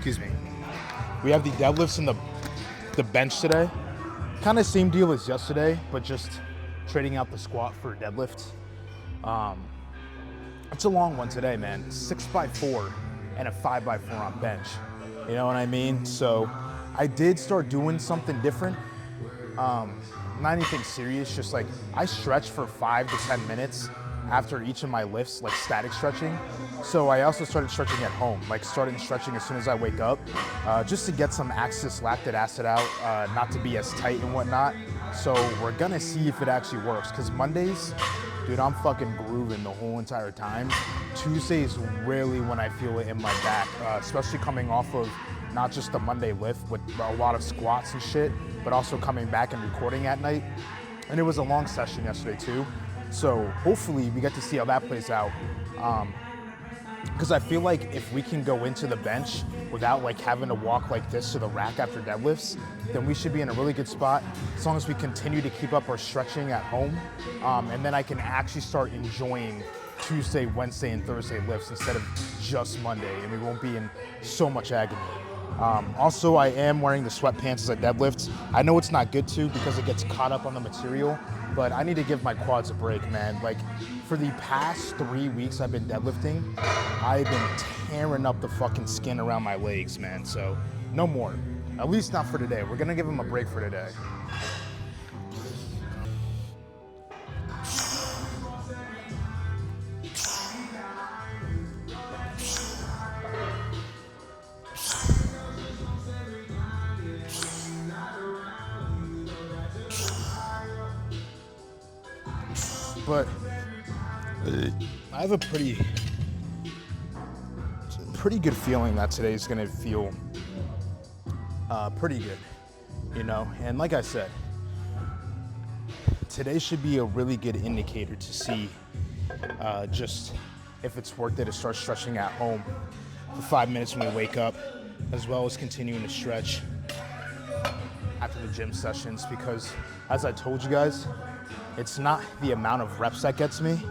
excuse me. We have the deadlifts and the bench today. Kind of same deal as yesterday, but just trading out the squat for deadlift. It's a long one today, man. 6x4 and a 5x4 on bench. You know what I mean? So I did start doing something different. Not anything serious, just like I stretch for 5 to 10 minutes after each of my lifts, like static stretching. So I also started stretching at home, like starting stretching as soon as I wake up, just to get some excess lactic acid out, not to be as tight and whatnot. So we're gonna see if it actually works, because Mondays, dude, I'm fucking grooving the whole entire time. Tuesdays really when I feel it in my back, especially coming off of not just the Monday lift with a lot of squats and shit, but also coming back and recording at night. And it was a long session yesterday too. So hopefully we get to see how that plays out. Because I feel like if we can go into the bench without like having to walk like this to the rack after deadlifts, then we should be in a really good spot as long as we continue to keep up our stretching at home. And then I can actually start enjoying Tuesday, Wednesday, and Thursday lifts instead of just Monday, and we won't be in so much agony. Also, I am wearing the sweatpants as a deadlift. I know it's not good to because it gets caught up on the material, but I need to give my quads a break, man. Like, for the past 3 weeks I've been deadlifting, I've been tearing up the fucking skin around my legs, man. So, no more. At least not for today. We're gonna give them a break for today. But I have a pretty good feeling that today's gonna feel pretty good, you know? And like I said, today should be a really good indicator to see just if it's worth it to start stretching at home for 5 minutes when we wake up, as well as continuing to stretch after the gym sessions, because as I told you guys, it's not the amount of reps that gets me,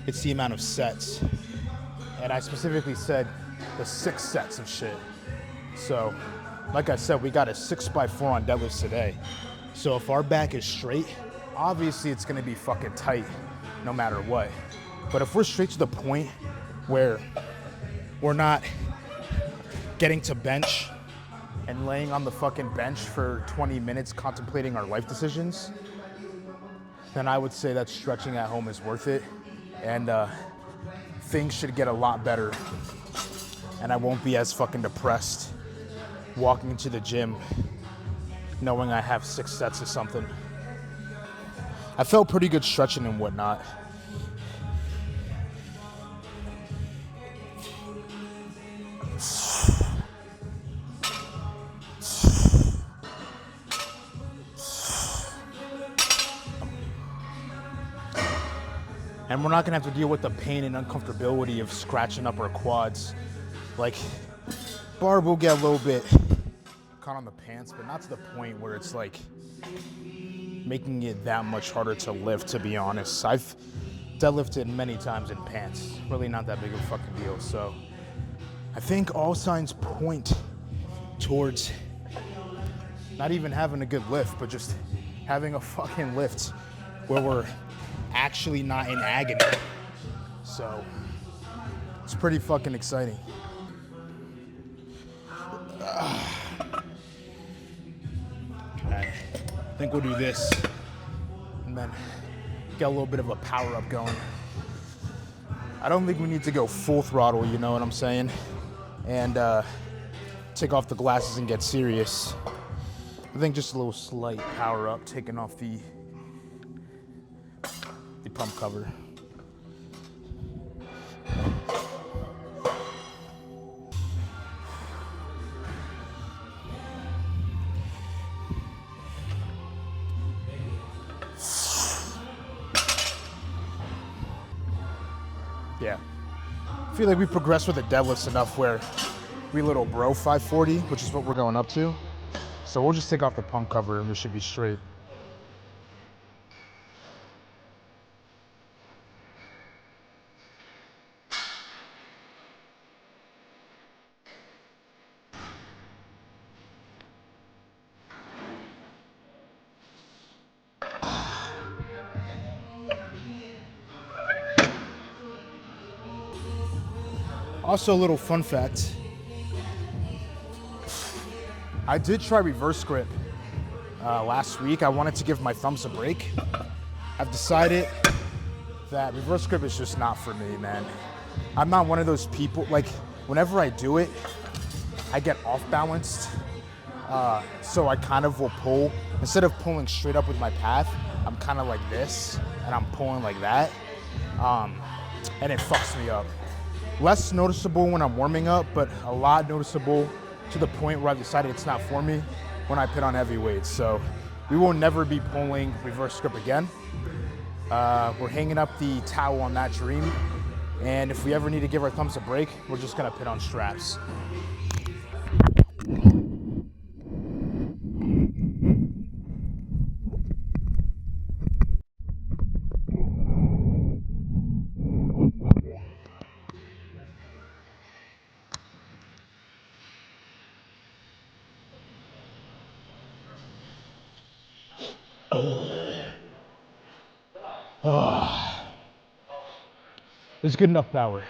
it's the amount of sets. And I specifically said the 6 sets of shit. So, like I said, we got a 6x4 on deadlifts today. So if our back is straight, obviously it's gonna be fucking tight no matter what. But if we're straight to the point where we're not getting to bench and laying on the fucking bench for 20 minutes contemplating our life decisions, then I would say that stretching at home is worth it, and things should get a lot better, and I won't be as fucking depressed walking into the gym knowing I have 6 sets or something. I felt pretty good stretching and whatnot. And we're not gonna have to deal with the pain and uncomfortability of scratching up our quads. Like, barb will get a little bit caught on the pants, but not to the point where it's like making it that much harder to lift, to be honest. I've deadlifted many times in pants. Really not that big of a fucking deal. So I think all signs point towards not even having a good lift, but just having a fucking lift where we're actually not in agony. So it's pretty fucking exciting. I think we'll do this and then get a little bit of a power up going. I don't think we need to go full throttle, you know what I'm saying? And take off the glasses and get serious. I think just a little slight power up, taking off the pump cover. Yeah. I feel like we progressed with the deadlifts enough where we little bro 540, which is what we're going up to. So we'll just take off the pump cover and we should be straight. Also, a little fun fact. I did try reverse grip last week. I wanted to give my thumbs a break. I've decided that reverse grip is just not for me, man. I'm not one of those people, like, whenever I do it, I get off balanced. So I kind of will pull, instead of pulling straight up with my path, I'm kind of like this, and I'm pulling like that. And it fucks me up. Less noticeable when I'm warming up, but a lot noticeable to the point where I've decided it's not for me when I put on heavy weights. So we will never be pulling reverse grip again. We're hanging up the towel on that dream. And if we ever need to give our thumbs a break, we're just gonna put on straps. There's good enough power.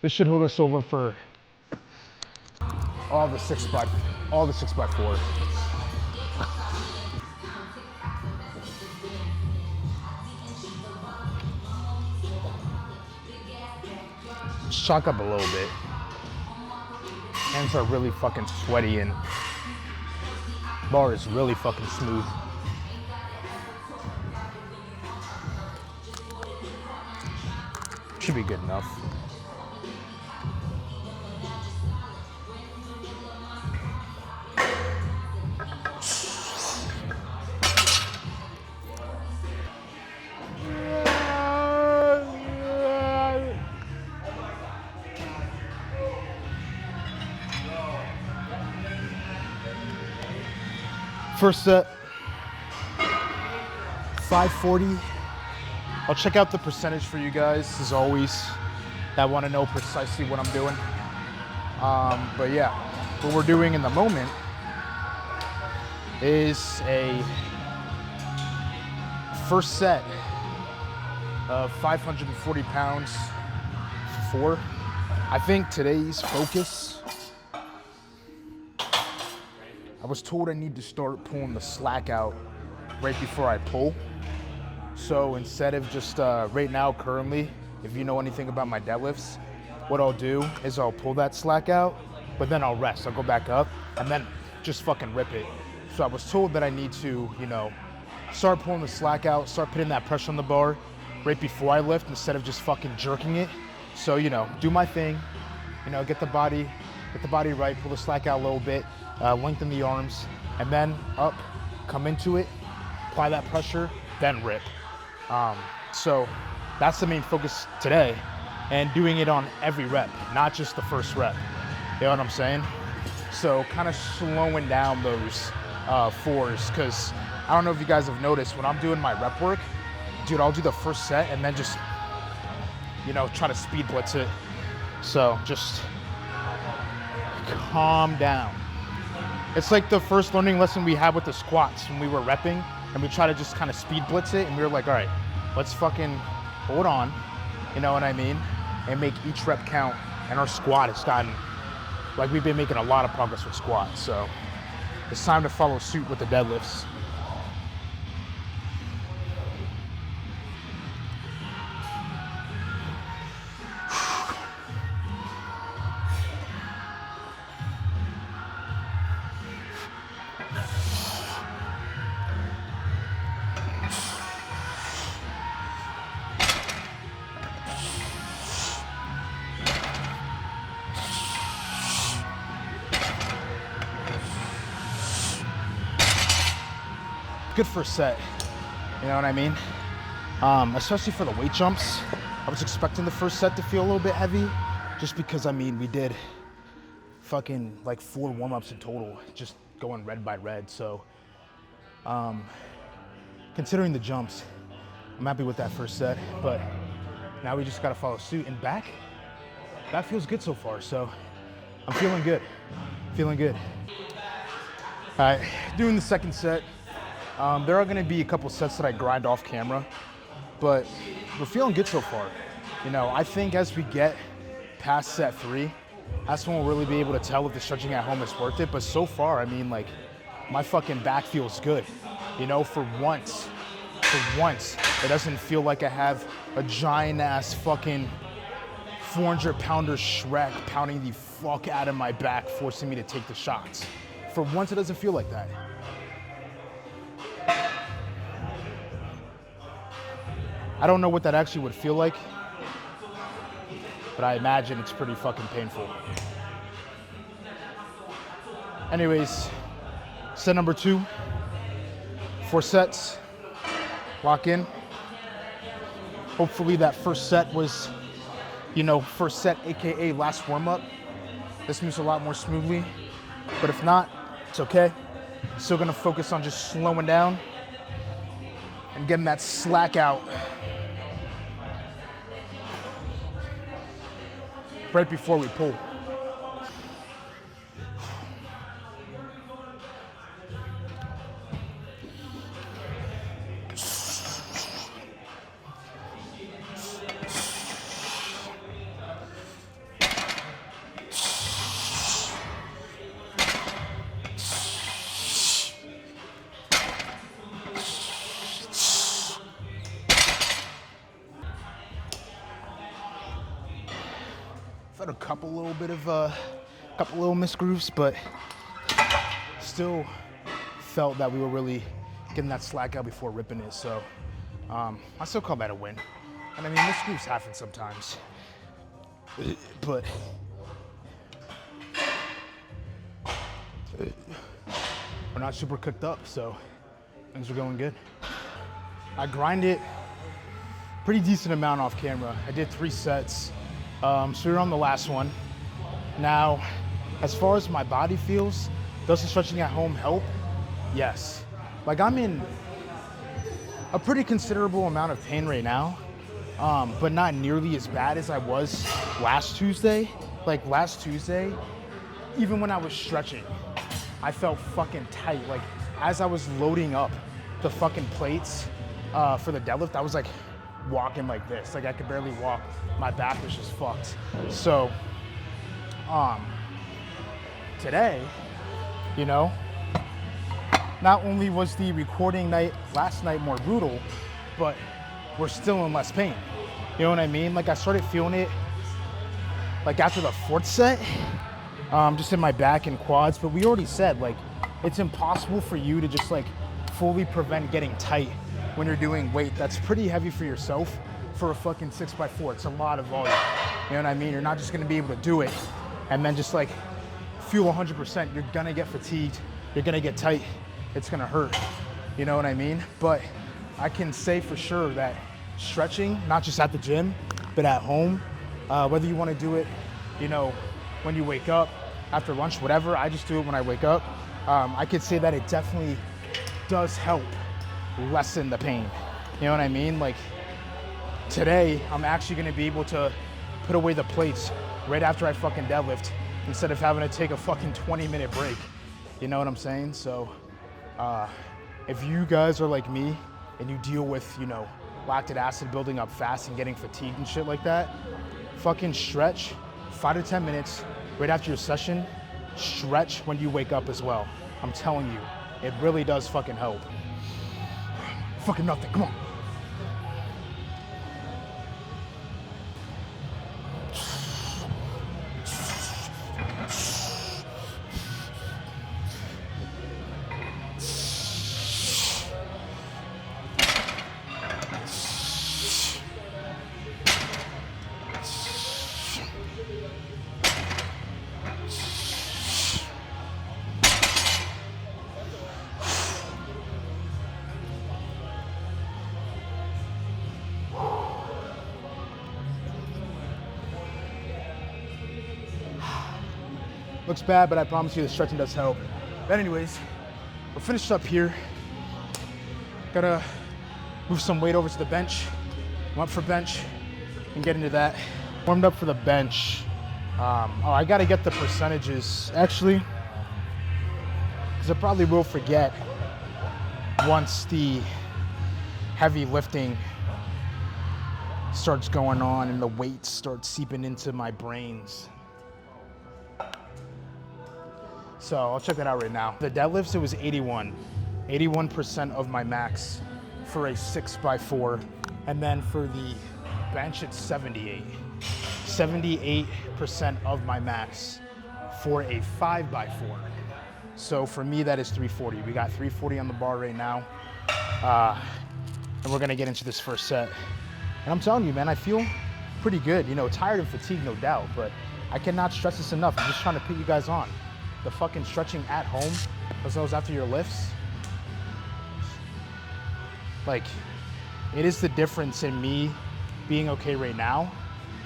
This should hold us over for all the 6x4. Shock up a little bit. Hands are really fucking sweaty and bar is really fucking smooth. Should be good enough. First set, 540. I'll check out the percentage for you guys, as always, that want to know precisely what I'm doing. But yeah, what we're doing in the moment is a first set of 540 pounds for 4. I think today's focus, I was told I need to start pulling the slack out right before I pull. So instead of just right now, currently, if you know anything about my deadlifts, what I'll do is I'll pull that slack out, but then I'll rest. I'll go back up and then just fucking rip it. So I was told that I need to, you know, start pulling the slack out, start putting that pressure on the bar right before I lift instead of just fucking jerking it. So, you know, do my thing, you know, get the body right, pull the slack out a little bit, lengthen the arms, and then up, come into it, apply that pressure, then rip. So that's the main focus today, and doing it on every rep, not just the first rep. You know what I'm saying? So kind of slowing down those 4s, because I don't know if you guys have noticed, when I'm doing my rep work, dude, I'll do the first set and then just, you know, try to speed blitz it. So just calm down. It's like the first learning lesson we had with the squats when we were repping, and we try to just kind of speed blitz it, and we were like, all right, let's fucking hold on, you know what I mean? And make each rep count. And our squat has gotten, like, we've been making a lot of progress with squats. So it's time to follow suit with the deadlifts. Good first set, you know what I mean? Especially for the weight jumps. I was expecting the first set to feel a little bit heavy, just because, I mean, we did fucking like 4 warm-ups in total, just going red by red. So considering the jumps, I'm happy with that first set, but now we just gotta follow suit. And back, that feels good so far. So I'm feeling good, feeling good. All right, doing the second set. There are gonna be a couple sets that I grind off camera, but we're feeling good so far. You know, I think as we get past set 3, that's when we'll really be able to tell if the stretching at home is worth it. But so far, I mean, like, my fucking back feels good. You know, for once, it doesn't feel like I have a giant ass fucking 400-pounder Shrek pounding the fuck out of my back, forcing me to take the shots. For once, it doesn't feel like that. I don't know what that actually would feel like, but I imagine it's pretty fucking painful. Anyways, set number 2, 4 sets, lock in. Hopefully that first set was, you know, first set, AKA last warm up. This moves a lot more smoothly, but if not, it's okay. Still gonna focus on just slowing down and getting that slack out. Right before we pull. Had a couple little misgrooves, but still felt that we were really getting that slack out before ripping it. So I still call that a win. And I mean, misgrooves happen sometimes, but we're not super cooked up, so things are going good. I grinded pretty decent amount off camera. I did 3 sets. So we're on the last one. Now, as far as my body feels, does the stretching at home help? Yes. Like, I'm in a pretty considerable amount of pain right now, but not nearly as bad as I was last Tuesday. Like, last Tuesday, even when I was stretching, I felt fucking tight. Like, as I was loading up the fucking plates for the deadlift, I was like walking like this. Like, I could barely walk. My back was just fucked. So, today, you know, not only was the recording night last night more brutal, but we're still in less pain. You know what I mean? Like, I started feeling it like after the 4th set, just in my back and quads. But we already said, like, it's impossible for you to just like fully prevent getting tight when you're doing weight that's pretty heavy for yourself. For a fucking 6x4, it's a lot of volume. You know what I mean? You're not just gonna be able to do it and then just like feel 100%. You're gonna get fatigued, you're gonna get tight, it's gonna hurt. You know what I mean? But I can say for sure that stretching, not just at the gym, but at home, whether you wanna do it, you know, when you wake up, after lunch, whatever, I just do it when I wake up. I could say that it definitely does help lessen the pain. You know what I mean? Like, today, I'm actually gonna be able to put away the plates right after I fucking deadlift instead of having to take a fucking 20-minute break. You know what I'm saying? So, if you guys are like me and you deal with, you know, lactic acid building up fast and getting fatigued and shit like that, fucking stretch 5 to 10 minutes right after your session. Stretch when you wake up as well. I'm telling you, it really does fucking help. Fucking nothing, come on. Looks bad, but I promise you the stretching does help. But anyways, we're finished up here. Gotta move some weight over to the bench. I'm up for bench and get into that. Warmed up for the bench. I gotta get the percentages actually, because I probably will forget once the heavy lifting starts going on and the weights start seeping into my brains. So I'll check that out right now. The deadlifts, it was 81% of my max for a 6x4. And then for the bench, it's 78% of my max for a 5x4. So for me, that is 340. We got 340 on the bar right now. And we're gonna get into this first set. And I'm telling you, man, I feel pretty good. You know, tired and fatigued, no doubt, but I cannot stress this enough. I'm just trying to put you guys on. The fucking stretching at home, as well as after your lifts. Like, it is the difference in me being okay right now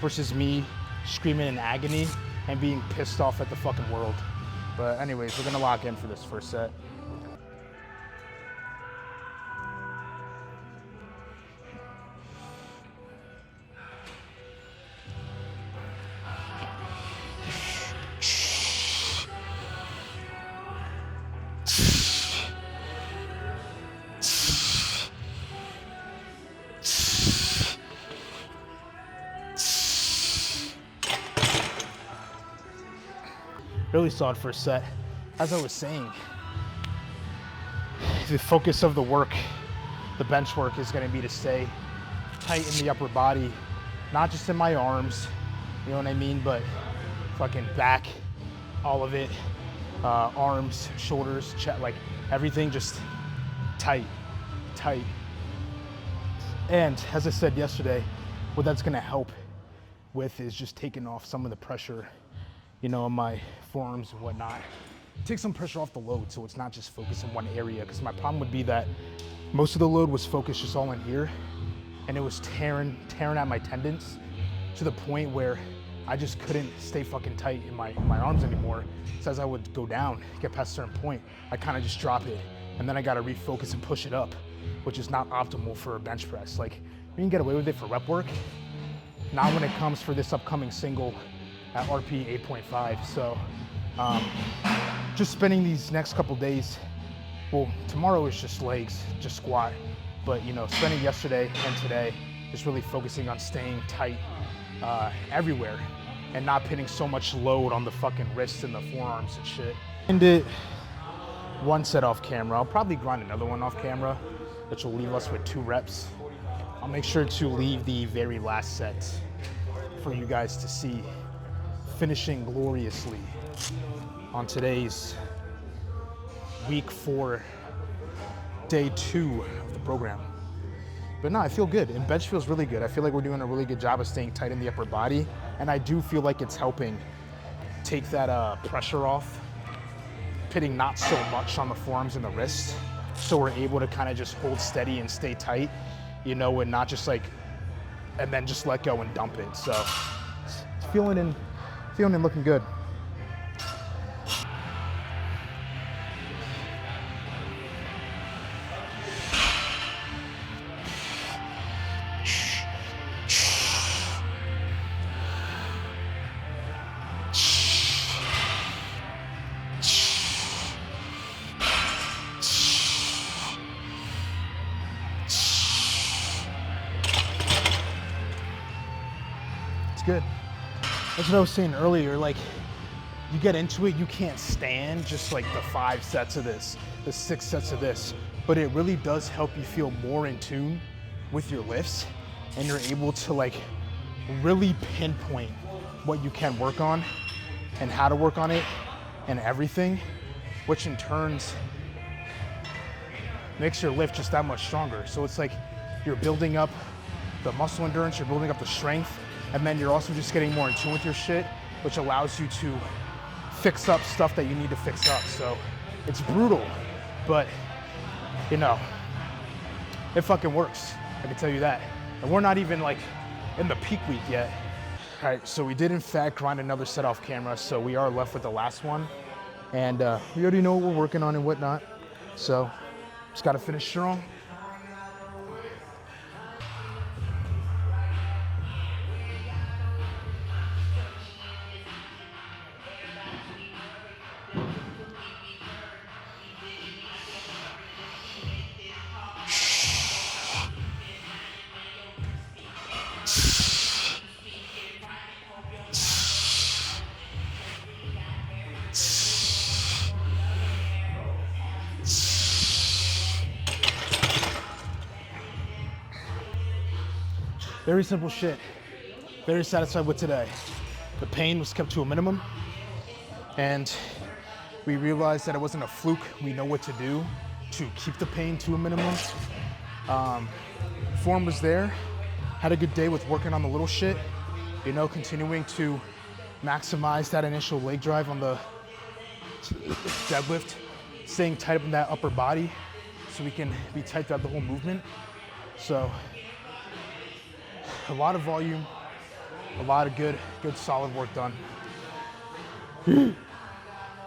versus me screaming in agony and being pissed off at the fucking world. But anyways, we're gonna lock in for this first set. Really solid first set. As I was saying, the focus of the work, the bench work, is gonna be to stay tight in the upper body, not just in my arms, you know what I mean, but fucking back, all of it, arms, shoulders, chest, like everything just tight. And as I said yesterday, what that's gonna help with is just taking off some of the pressure, you know, on my forearms and whatnot. Take some pressure off the load so it's not just focused in one area, because my problem would be that most of the load was focused just all in here, and it was tearing at my tendons to the point where I just couldn't stay fucking tight in my arms anymore. So as I would go down, get past a certain point, I kind of just drop it, and then I gotta refocus and push it up, which is not optimal for a bench press. Like, you can get away with it for rep work, not when it comes for this upcoming single at RP 8.5. So just spending these next couple days, well, tomorrow is just legs, just squat, but you know, spending yesterday and today just really focusing on staying tight everywhere and not putting so much load on the fucking wrists and the forearms and shit. And it one set off camera. I'll probably grind another one off camera, which will leave us with 2 reps. I'll make sure to leave the very last set for you guys to see, finishing gloriously on today's week 4, day 2 of the program. But no, I feel good, and bench feels really good. I feel like we're doing a really good job of staying tight in the upper body, and I do feel like it's helping take that pressure off, pitting not so much on the forearms and the wrists, so we're able to kind of just hold steady and stay tight, you know, and not just like, and then just let go and dump it. So it's feeling and looking good. Good. That's what I was saying earlier, like, you get into it, you can't stand just like the 5 sets of this, the 6 sets of this, but it really does help you feel more in tune with your lifts, and you're able to like really pinpoint what you can work on and how to work on it and everything, which in turns makes your lift just that much stronger. So it's like you're building up the muscle endurance, you're building up the strength, and then you're also just getting more in tune with your shit, which allows you to fix up stuff that you need to fix up. So it's brutal, but you know, it fucking works. I can tell you that. And we're not even like in the peak week yet. All right, so we did in fact grind another set off camera, so we are left with the last one. And we already know what we're working on and whatnot. So just gotta finish strong. Very simple shit. Very satisfied with today. The pain was kept to a minimum, and we realized that it wasn't a fluke. We know what to do to keep the pain to a minimum. Form was there. Had a good day with working on the little shit. You know, continuing to maximize that initial leg drive on the deadlift, staying tight up in that upper body so we can be tight throughout the whole movement. So a lot of volume, a lot of good solid work done.